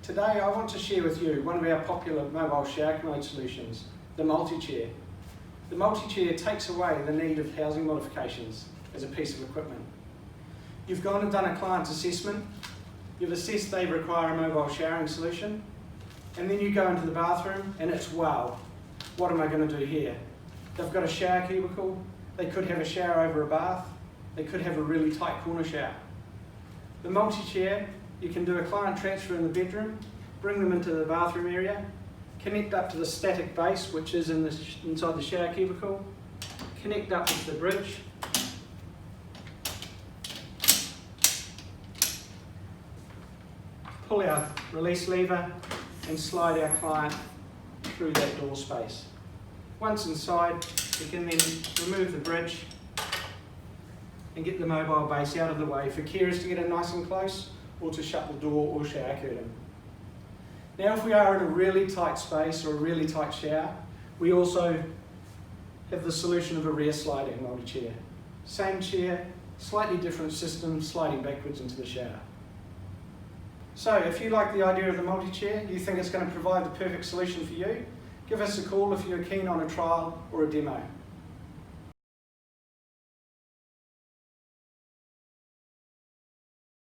Today I want to share with you one of our popular mobile shower commode solutions, the Multichair. The Multichair takes away the need of housing modifications as a piece of equipment. You've gone and done a client's assessment, you've assessed they require a mobile showering solution, and then you go into the bathroom and it's, wow, what am I going to do here? They've got a shower cubicle, they could have a shower over a bath, they could have a really tight corner shower. The Multichair, you can do a client transfer in the bedroom, bring them into the bathroom area, connect up to the static base, which is inside the shower cubicle, connect up to the bridge, pull our release lever and slide our client through that door space. Once inside, we can then remove the bridge and get the mobile base out of the way for carers to get in nice and close, or to shut the door or shower curtain. Now if we are in a really tight space or a really tight shower, we also have the solution of a rear sliding multi-chair. Same chair, slightly different system, sliding backwards into the shower. So if you like the idea of the multi-chair, you think it's going to provide the perfect solution for you, give us a call if you're keen on a trial or a demo.